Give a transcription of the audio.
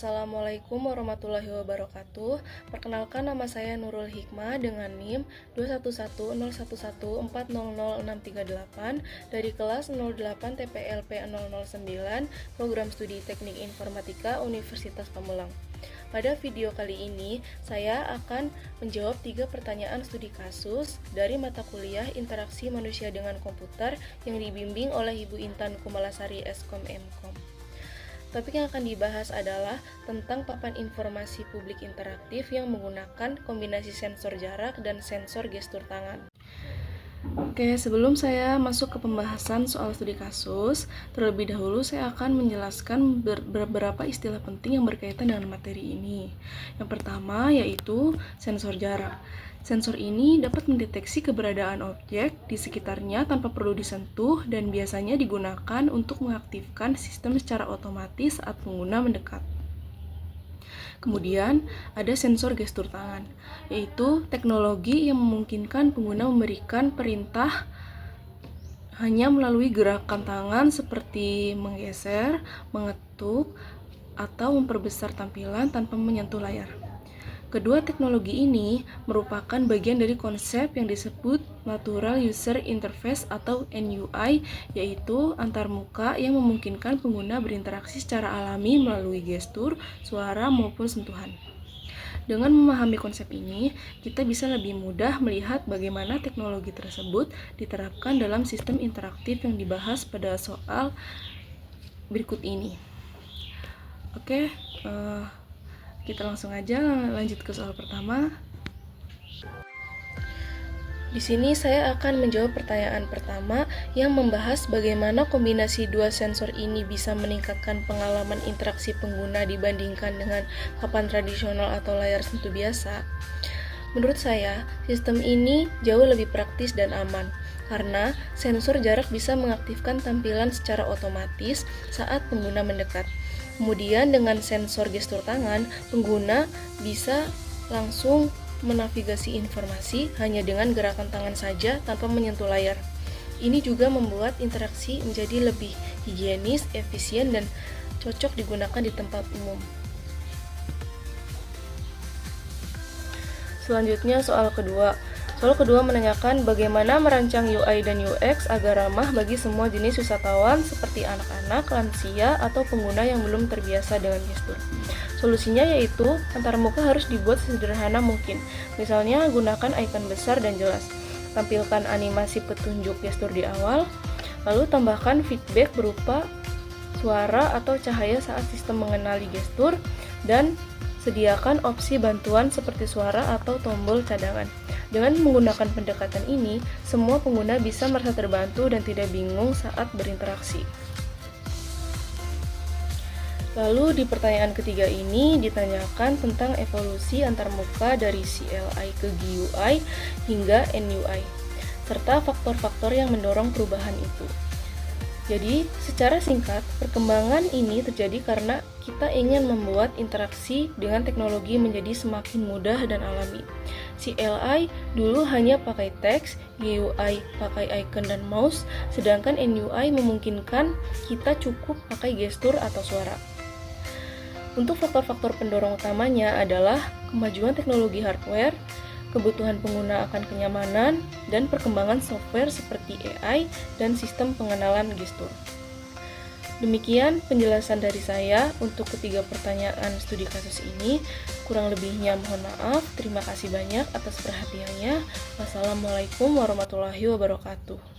Assalamualaikum warahmatullahi wabarakatuh. Perkenalkan, nama saya Nurul Hikmah dengan NIM 2110114000638 dari kelas 08 TPLP 009 Program Studi Teknik Informatika Universitas Pamulang. Pada video kali ini, saya akan menjawab 3 pertanyaan studi kasus dari mata kuliah Interaksi Manusia dengan Komputer yang dibimbing oleh Ibu Intan Kumalasari Eskom Mkom. Topik yang akan dibahas adalah tentang papan informasi publik interaktif yang menggunakan kombinasi sensor jarak dan sensor gestur tangan. Oke, sebelum saya masuk ke pembahasan soal studi kasus, terlebih dahulu saya akan menjelaskan beberapa istilah penting yang berkaitan dengan materi ini. Yang pertama yaitu sensor jarak. Sensor ini dapat mendeteksi keberadaan objek di sekitarnya tanpa perlu disentuh dan biasanya digunakan untuk mengaktifkan sistem secara otomatis saat pengguna mendekat. Kemudian ada sensor gestur tangan, yaitu teknologi yang memungkinkan pengguna memberikan perintah hanya melalui gerakan tangan seperti menggeser, mengetuk, atau memperbesar tampilan tanpa menyentuh layar. Kedua teknologi ini merupakan bagian dari konsep yang disebut Natural User Interface atau NUI, yaitu antarmuka yang memungkinkan pengguna berinteraksi secara alami melalui gestur, suara, maupun sentuhan. Dengan memahami konsep ini, kita bisa lebih mudah melihat bagaimana teknologi tersebut diterapkan dalam sistem interaktif yang dibahas pada soal berikut ini. Oke, kita langsung aja lanjut ke soal pertama. Di sini saya akan menjawab pertanyaan pertama yang membahas bagaimana kombinasi dua sensor ini bisa meningkatkan pengalaman interaksi pengguna dibandingkan dengan papan tradisional atau layar sentuh biasa. Menurut saya, sistem ini jauh lebih praktis dan aman karena sensor jarak bisa mengaktifkan tampilan secara otomatis saat pengguna mendekat. Kemudian dengan sensor gestur tangan, pengguna bisa langsung menavigasi informasi hanya dengan gerakan tangan saja tanpa menyentuh layar. Ini juga membuat interaksi menjadi lebih higienis, efisien, dan cocok digunakan di tempat umum. Selanjutnya soal kedua. Soal kedua menanyakan bagaimana merancang UI dan UX agar ramah bagi semua jenis wisatawan seperti anak-anak, lansia, atau pengguna yang belum terbiasa dengan gestur. Solusinya yaitu antarmuka harus dibuat sesederhana mungkin. Misalnya gunakan icon besar dan jelas. Tampilkan animasi petunjuk gestur di awal, lalu tambahkan feedback berupa suara atau cahaya saat sistem mengenali gestur, dan sediakan opsi bantuan seperti suara atau tombol cadangan. Dengan menggunakan pendekatan ini, semua pengguna bisa merasa terbantu dan tidak bingung saat berinteraksi. Lalu di pertanyaan ketiga ini ditanyakan tentang evolusi antarmuka dari CLI ke GUI hingga NUI, serta faktor-faktor yang mendorong perubahan itu. Jadi, secara singkat, perkembangan ini terjadi karena kita ingin membuat interaksi dengan teknologi menjadi semakin mudah dan alami. CLI dulu hanya pakai teks, GUI pakai icon dan mouse, sedangkan NUI memungkinkan kita cukup pakai gestur atau suara. Untuk faktor-faktor pendorong utamanya adalah kemajuan teknologi hardware, kebutuhan pengguna akan kenyamanan, dan perkembangan software seperti AI dan sistem pengenalan gestur. Demikian penjelasan dari saya untuk ketiga pertanyaan studi kasus ini. Kurang lebihnya mohon maaf. Terima kasih banyak atas perhatiannya. Wassalamualaikum warahmatullahi wabarakatuh.